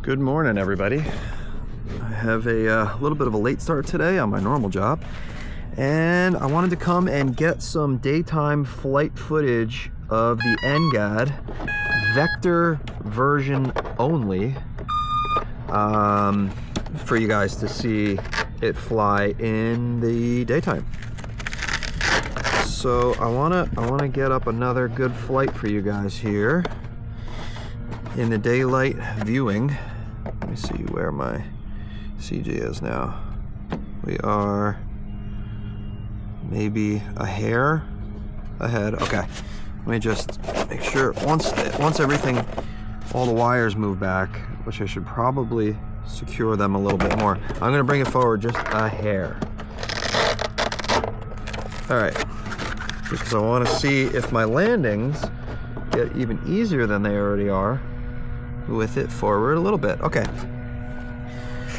Good morning, everybody. I have a little bit of a late start today on my normal job, and I wanted to come and get some daytime flight footage of the NGAD vector version only for you guys to see it fly in the daytime. So I wanna get up another good flight for you guys here in the daylight viewing. Let me see where my CG is now. We are maybe a hair ahead. Okay, let me just make sure once everything, all the wires move back, which I should probably secure them a little bit more. I'm gonna bring it forward just a hair. All right, because I want to see if my landings get even easier than they already are with it forward a little bit. Okay,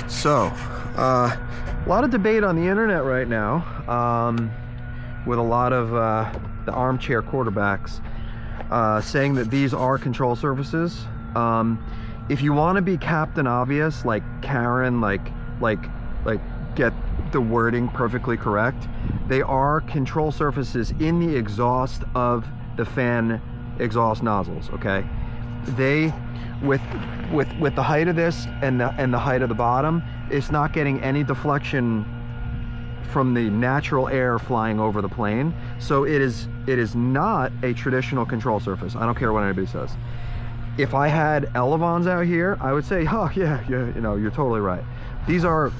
so a lot of debate on the internet right now with a lot of the armchair quarterbacks saying that these are control surfaces. If you want to be Captain Obvious, like Karen, like get the wording perfectly correct, they are control surfaces in the exhaust of the fan exhaust nozzles. Okay, they with the height of this and the height of the bottom, it's not getting any deflection from the natural air flying over the plane. So it is not a traditional control surface. I don't care what anybody says. If I had elevons out here, I would say, oh yeah, you know, you're totally right. These are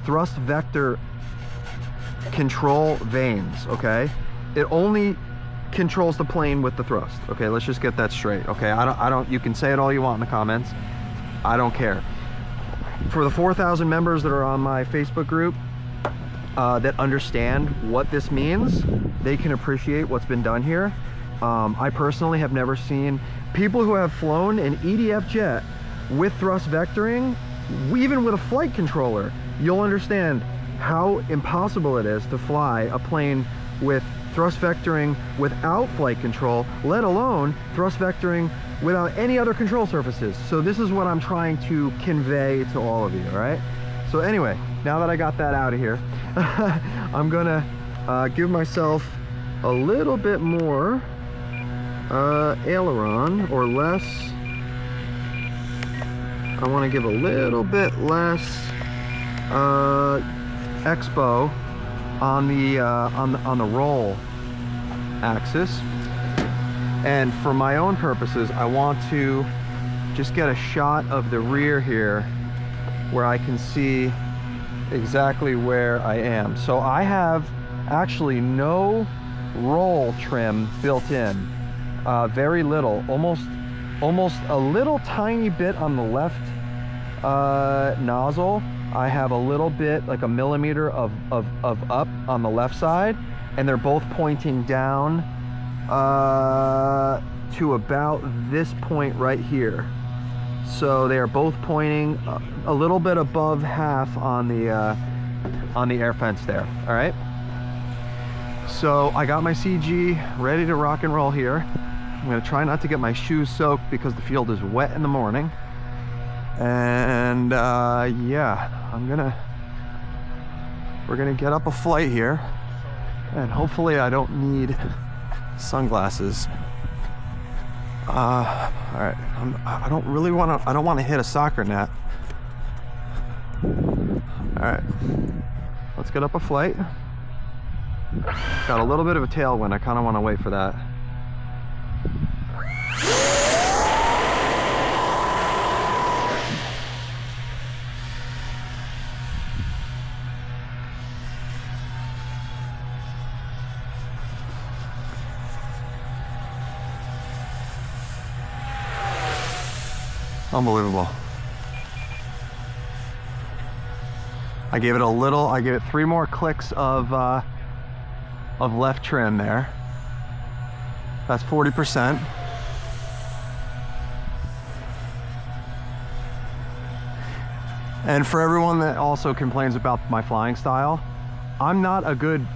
thrust vector control vanes. Okay, it only controls the plane with the thrust. Okay, let's just get that straight. Okay, I don't you can say it all you want in the comments, I don't care. For the 4,000 members that are on my Facebook group that understand what this means, they can appreciate what's been done here. I personally have never seen people who have flown an EDF jet with thrust vectoring, even with a flight controller. You'll understand how impossible it is to fly a plane with thrust vectoring without flight control, let alone thrust vectoring without any other control surfaces. So this is what I'm trying to convey to all of you, all right? So anyway, now that I got that out of here, I'm gonna give myself a little bit more aileron, or less. I want to give a little bit less expo on the roll axis, and for my own purposes I want to just get a shot of the rear here where I can see exactly where I am. So I have actually no roll trim built in, very little, almost a little tiny bit on the left nozzle. I have a little bit, like a millimeter of up on the left side, and they're both pointing down to about this point right here. So they are both pointing a little bit above half on the air fence there. All right. So I got my CG ready to rock and roll here. I'm gonna try not to get my shoes soaked because the field is wet in the morning. And yeah, we're gonna get up a flight here, and hopefully I don't need sunglasses. All right, I don't want to hit a soccer net. All right, let's get up a flight. Got a little bit of a tailwind. I kind of want to wait for that. Unbelievable. I gave it 3 more clicks of left trim there. That's 40%. And for everyone that also complains about my flying style, I'm not a good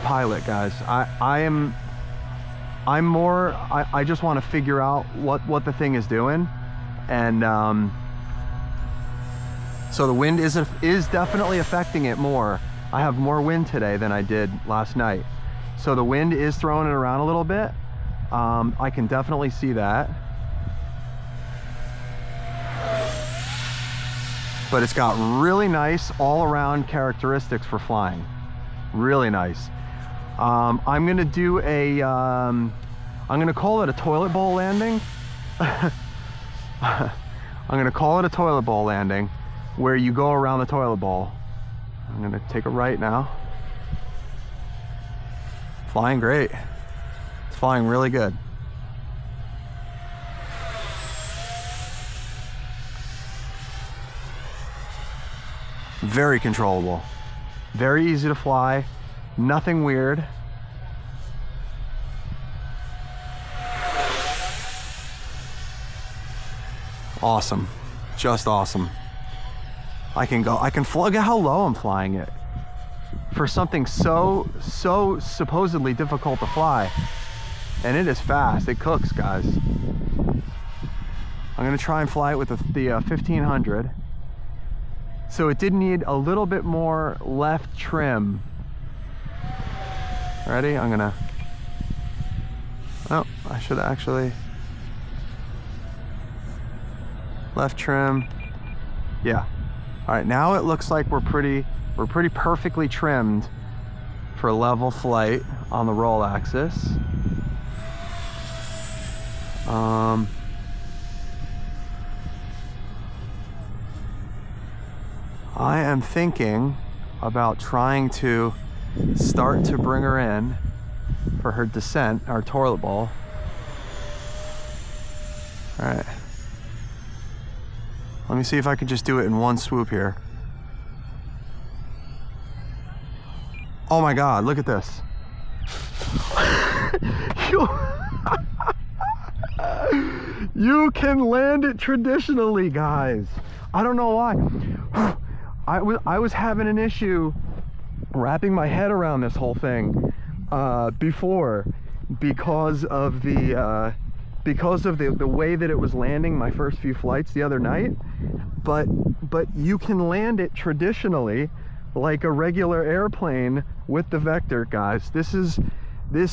pilot, guys. I'm more, I just want to figure out what the thing is doing. And So the wind is definitely affecting it more. I have more wind today than I did last night. So the wind is throwing it around a little bit. I can definitely see that. But it's got really nice all around characteristics for flying. Really nice. I'm gonna do a, I'm gonna call it a toilet bowl landing. I'm gonna call it a toilet bowl landing where you go around the toilet bowl. I'm gonna take a right now. Flying great. It's flying really good. Very controllable. Very easy to fly. Nothing weird. Awesome. Just awesome. I can fly. Look at how low I'm flying it. For something so supposedly difficult to fly. And it is fast. It cooks, guys. I'm gonna try and fly it with the 1500. So it did need a little bit more left trim. Ready? I'm gonna, oh, I should actually, left trim. Yeah. All right, now it looks like we're pretty perfectly trimmed for level flight on the roll axis. I am thinking about trying to start to bring her in for her descent, our toilet bowl. All right. Let me see if I can just do it in one swoop here. Oh my God, look at this. You can land it traditionally, guys. I don't know why. I was having an issue wrapping my head around this whole thing before because of the way that it was landing my first few flights the other night. But you can land it traditionally like a regular airplane with the Vector, guys. This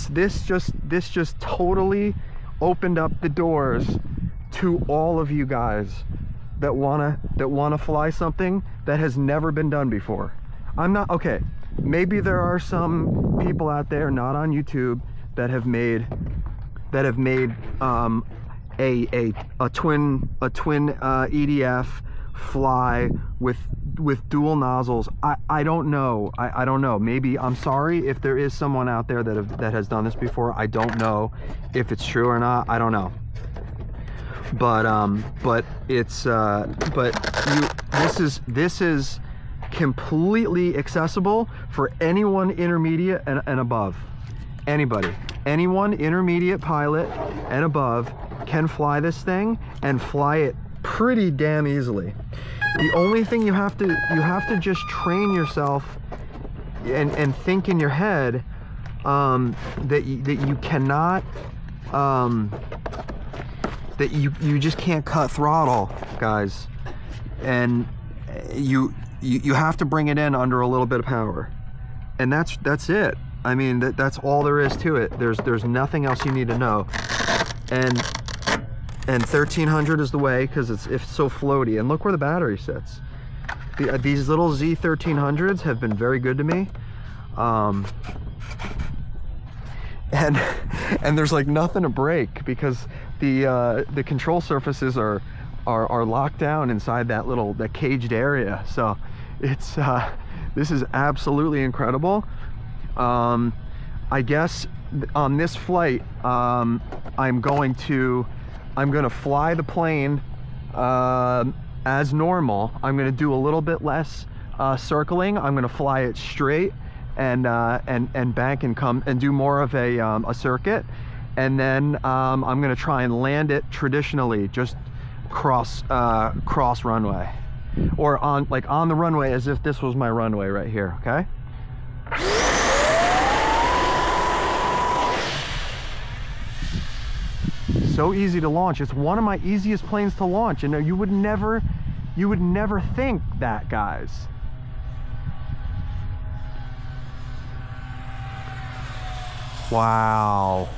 just totally opened up the doors to all of you guys that wanna fly something that has never been done before. I'm not, okay, maybe there are some people out there not on YouTube that have made a twin EDF fly with dual nozzles. I don't know. I don't know. Maybe, I'm sorry if there is someone out there that has done this before. I don't know if it's true or not. I don't know. But it's this is completely accessible for anyone intermediate and above. Anyone intermediate pilot and above can fly this thing and fly it pretty damn easily. The only thing you have to just train yourself and think in your head that you cannot that you just can't cut throttle, guys, and you have to bring it in under a little bit of power, and that's it. I mean, that's all there is to it. There's nothing else you need to know, and 1300 is the way, because it's so floaty. And look where the battery sits. These little Z1300s have been very good to me, and there's like nothing to break because the control surfaces are locked down inside that caged area. So it's this is absolutely incredible. I guess on this flight I'm gonna fly the plane as normal. I'm gonna do a little bit less circling. I'm gonna fly it straight and bank and come and do more of a circuit, and then I'm gonna try and land it traditionally, just cross runway, or on the runway as if this was my runway right here. Okay. So easy to launch. It's one of my easiest planes to launch, and you would never You would never think that, guys. Wow.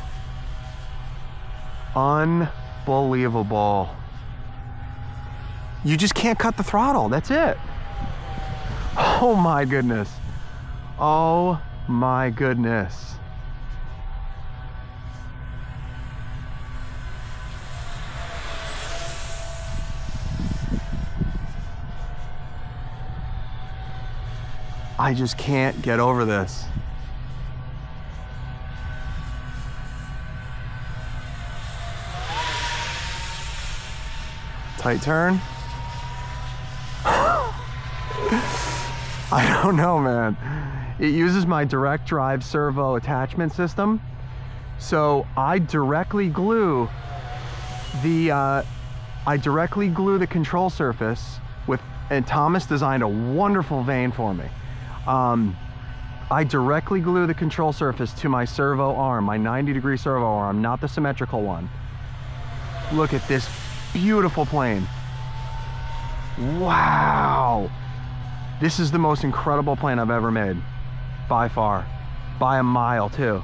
Unbelievable. You just can't cut the throttle. That's it. Oh my goodness. Oh my goodness. I just can't get over this. Tight turn. I don't know, man. It uses my direct drive servo attachment system. So I directly glue the control surface with, and Thomas designed a wonderful vane for me. I directly glue the control surface to my servo arm, my 90-degree servo arm, not the symmetrical one. Look at this beautiful plane. Wow. This is the most incredible plane I've ever made, by far, by a mile too.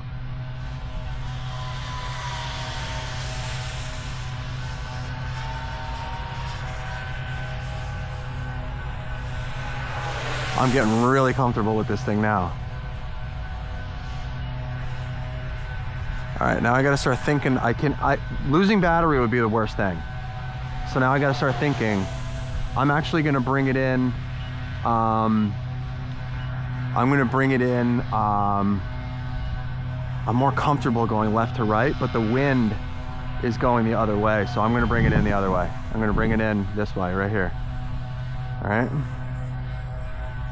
I'm getting really comfortable with this thing now. All right, now I gotta start thinking, losing battery would be the worst thing. So now I gotta start thinking, I'm actually gonna bring it in, I'm more comfortable going left to right, but the wind is going the other way. So I'm gonna bring it in the other way. I'm gonna bring it in this way, right here. All right.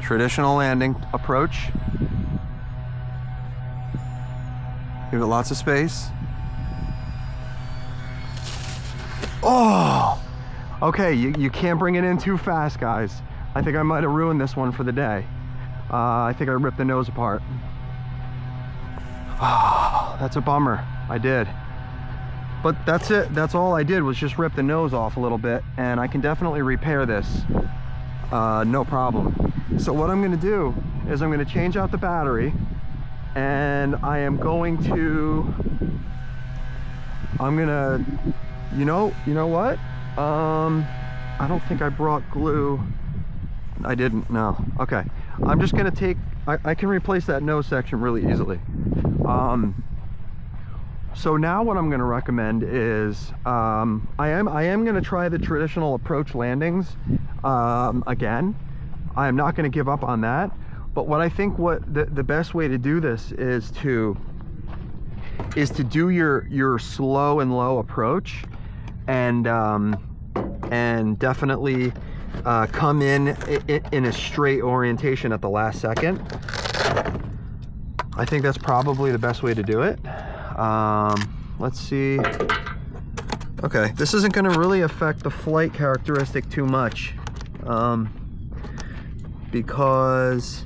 Traditional landing approach. Give it lots of space. Oh! Okay, you can't bring it in too fast, guys. I think I might have ruined this one for the day. I think I ripped the nose apart. Oh, that's a bummer. I did. But that's it. That's all I did was just rip the nose off a little bit, and I can definitely repair this. No problem. So what I'm gonna do is I'm gonna change out the battery, and I am going to, you know what? I don't think I brought glue. I didn't, no. Okay. I'm just gonna take, I can replace that nose section really easily. So now what I'm gonna recommend is, I am gonna try the traditional approach landings again. I am not gonna give up on that. But what I think the best way to do this is to do your slow and low approach, and definitely come in a straight orientation at the last second. I think that's probably the best way to do it. Let's see. Okay, this isn't going to really affect the flight characteristic too much, because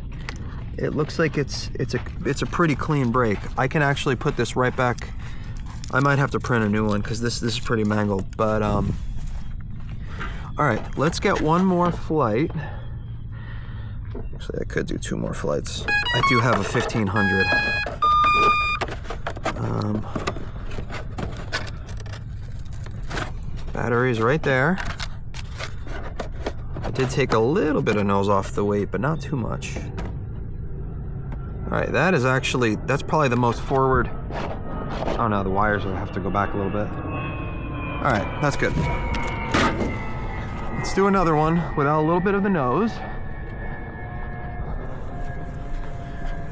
it looks like it's a pretty clean break. I can actually put this right back. I might have to print a new one because this is pretty mangled. But all right, let's get one more flight. Actually, I could do two more flights. I do have a 1500. Battery's right there. I did take a little bit of nose off the weight, but not too much. All right, that's probably the most forward. Oh no, the wires will have to go back a little bit. All right, that's good. Let's do another one without a little bit of the nose.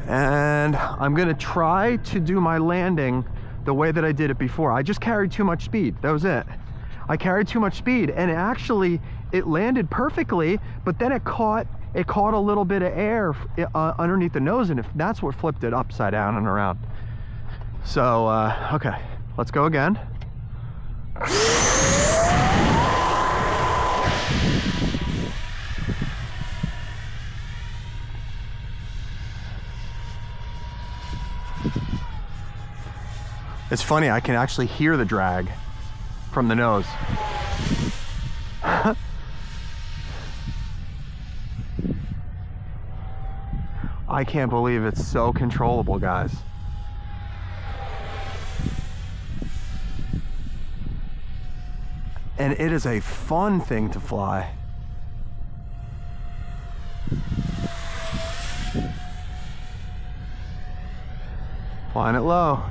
And I'm gonna try to do my landing the way that I did it before. I just carried too much speed, that was it. I carried too much speed, and it landed perfectly, but then it caught a little bit of air underneath the nose, and that's what flipped it upside down and around. So, okay, let's go again. It's funny, I can actually hear the drag from the nose. I can't believe it's so controllable, guys. And it is a fun thing to fly. Flying it low.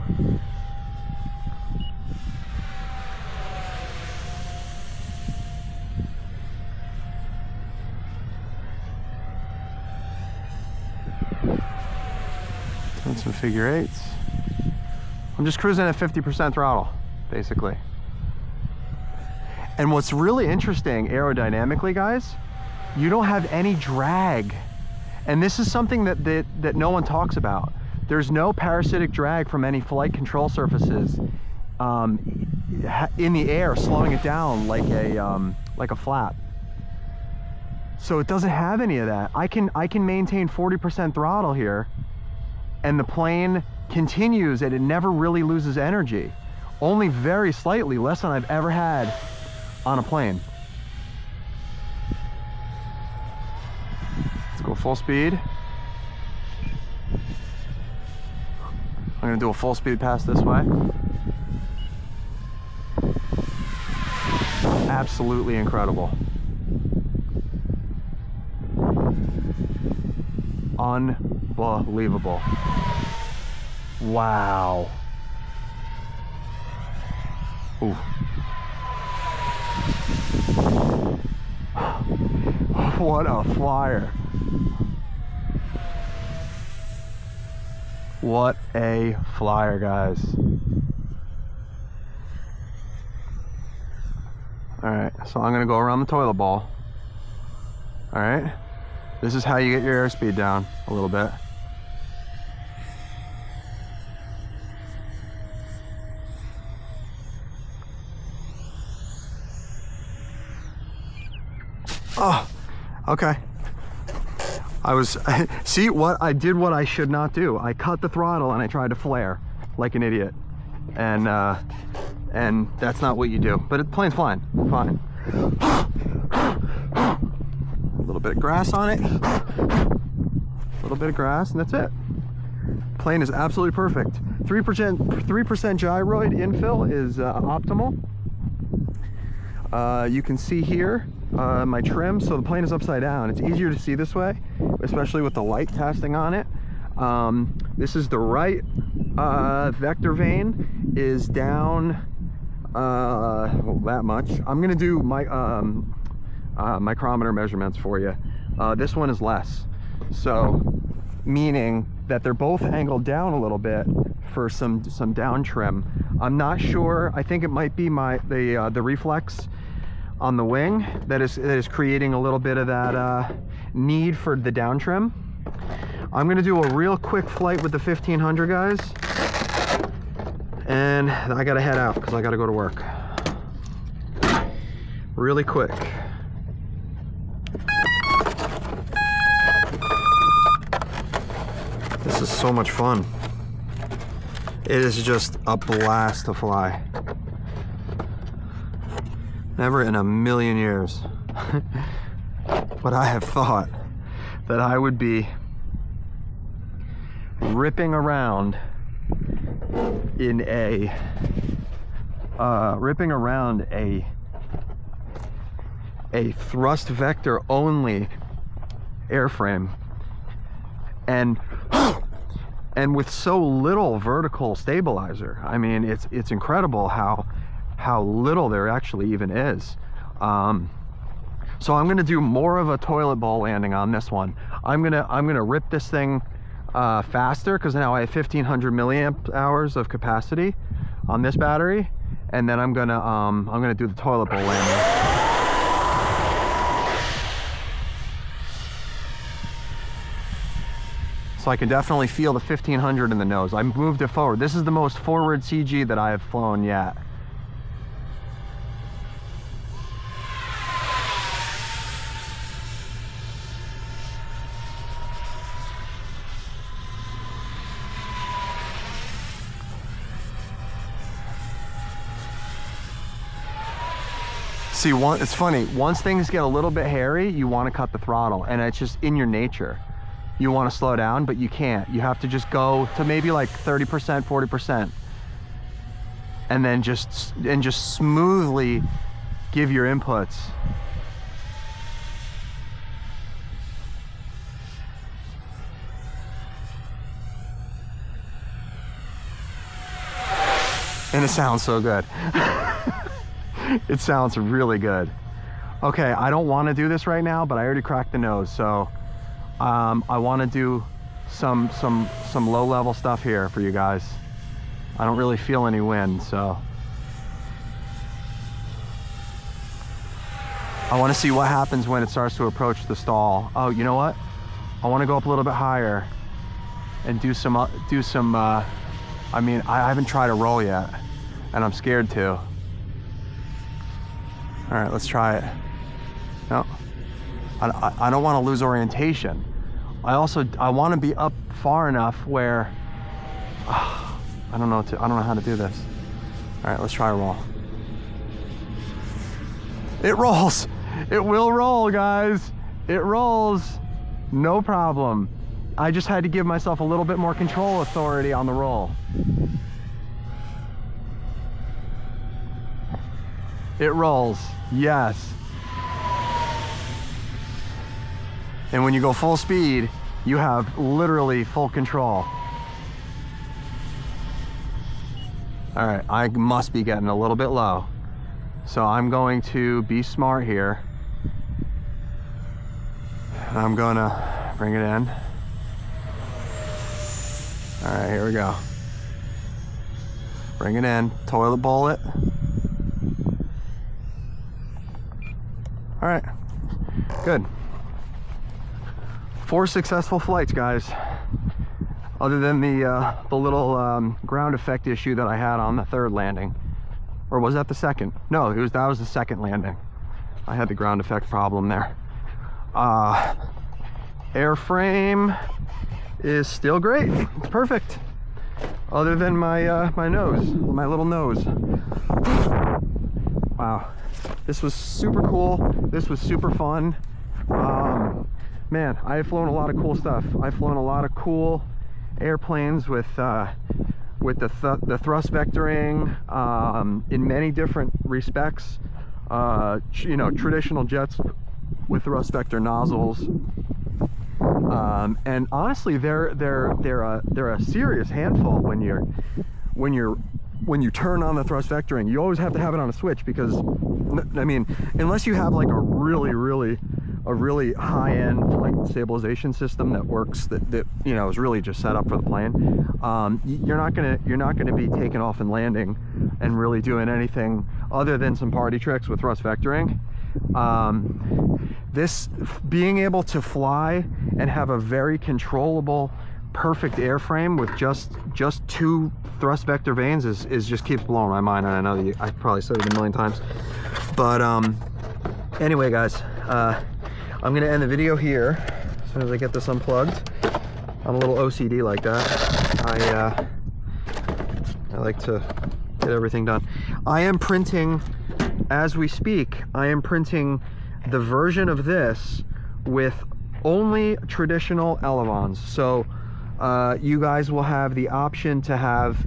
Doing some figure eights. I'm just cruising at 50% throttle, basically. And what's really interesting aerodynamically, guys, you don't have any drag. And this is something that no one talks about. There's no parasitic drag from any flight control surfaces in the air, slowing it down like a flap. So it doesn't have any of that. I can maintain 40% throttle here, and the plane continues, and it never really loses energy. Only very slightly, less than I've ever had on a plane. Let's go full speed. I'm gonna do a full speed pass this way. Absolutely incredible. Unbelievable. Wow. Ooh. What a flyer. What a flyer, guys. All right, so I'm gonna go around the toilet bowl. All right, this is how you get your airspeed down a little bit. Oh, okay. See what I did, what I should not do. I cut the throttle and I tried to flare like an idiot. And that's not what you do. But the plane's flying, fine. A little bit of grass on it. A little bit of grass, and that's it. Plane is absolutely perfect. 3% gyroid infill is optimal. You can see here my trim, so the plane is upside down. It's easier to see this way, especially with the light casting on it. This is the right vector vane is down well, that much. I'm gonna do my micrometer measurements for you. This one is less, so meaning that they're both angled down a little bit for some down trim. I'm not sure. I think it might be the reflex on the wing that is creating a little bit of that need for the down trim. I'm gonna do a real quick flight with the 1500, guys, and I gotta head out because I gotta go to work. Really quick. This is so much fun. It is just a blast to fly. Never in a million years would I have thought that I would be ripping around in a thrust vector only airframe, and with so little vertical stabilizer. I mean, it's incredible how little there actually even is. So I'm gonna do more of a toilet bowl landing on this one. I'm gonna rip this thing faster, because now I have 1500 milliamp hours of capacity on this battery, and then I'm gonna do the toilet bowl landing. So I can definitely feel the 1500 in the nose. I moved it forward. This is the most forward CG that I have flown yet. See, it's funny, once things get a little bit hairy, you want to cut the throttle, and it's just in your nature. you want to slow down, but you can't. You have to just go to maybe like 30%, 40%. And then just smoothly give your inputs. And it sounds so good. It sounds really good. Okay, I don't want to do this right now, but I already cracked the nose, so I want to do some low-level stuff here for you guys. I don't really feel any wind, so I want to see what happens when it starts to approach the stall. Oh, you know what? I want to go up a little bit higher and do some. I mean, I haven't tried a roll yet, and I'm scared to. All right, let's try it. No, I don't want to lose orientation. I want to be up far enough where I don't know how to do this. All right, let's try a roll. It rolls. It will roll, guys. It rolls. No problem. I just had to give myself a little bit more control authority on the roll. It rolls. Yes. And when you go full speed, you have literally full control. All right, I must be getting a little bit low. So I'm going to be smart here. I'm gonna bring it in. All right, here we go. Bring it in, toilet bowl it. All right, good. 4 successful flights, guys. Other than the little ground effect issue that I had on the third landing. Or was that the second? No, that was the second landing. I had the ground effect problem there. Airframe is still great. It's perfect. Other than my my nose, my little nose. Wow, this was super cool. This was super fun. Man, I have flown a lot of cool stuff. I've flown a lot of cool airplanes with the thrust vectoring in many different respects. You know, traditional jets with thrust vector nozzles, and honestly, they're a serious handful when you turn on the thrust vectoring. You always have to have it on a switch because, I mean, unless you have like a really high-end flight stabilization system that works, that you know is really just set up for the plane, you're not gonna be taking off and landing and really doing anything other than some party tricks with thrust vectoring. This being able to fly and have a very controllable, perfect airframe with just 2 thrust vector vanes is just keeps blowing my mind. And I know that I've probably said it a million times, but anyway, guys, I'm gonna end the video here as soon as I get this unplugged. I'm a little OCD like that. I like to get everything done. I am printing, as we speak, I am printing the version of this with only traditional elevons. So you guys will have the option to have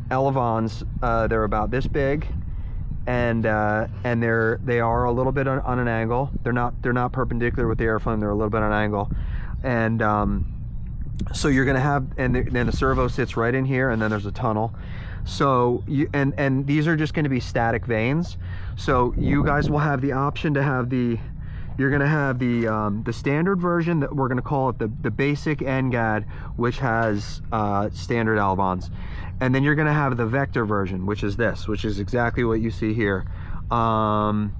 elevons. They're about this big, and they are a little bit on an angle. They're not perpendicular with the airframe. They're a little bit on an angle, and so you're gonna have, and then the servo sits right in here, and then there's a tunnel. So you and these are just going to be static vanes. So you guys will have the option to have you're going to have the standard version that we're going to call it the basic NGAD, which has standard elevons, and then you're going to have the vector version, which is this, which is exactly what you see here. Thomas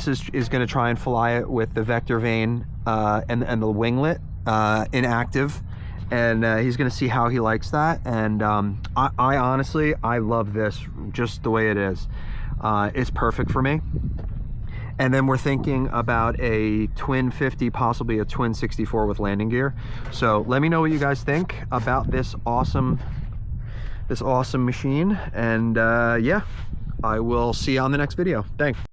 is going to try and fly it with the vector vane and the winglet inactive. And he's gonna see how he likes that. And I honestly, I love this just the way it is. It's perfect for me. And then we're thinking about a twin 50, possibly a twin 64 with landing gear. So let me know what you guys think about this awesome machine. And yeah, I will see you on the next video. Thanks.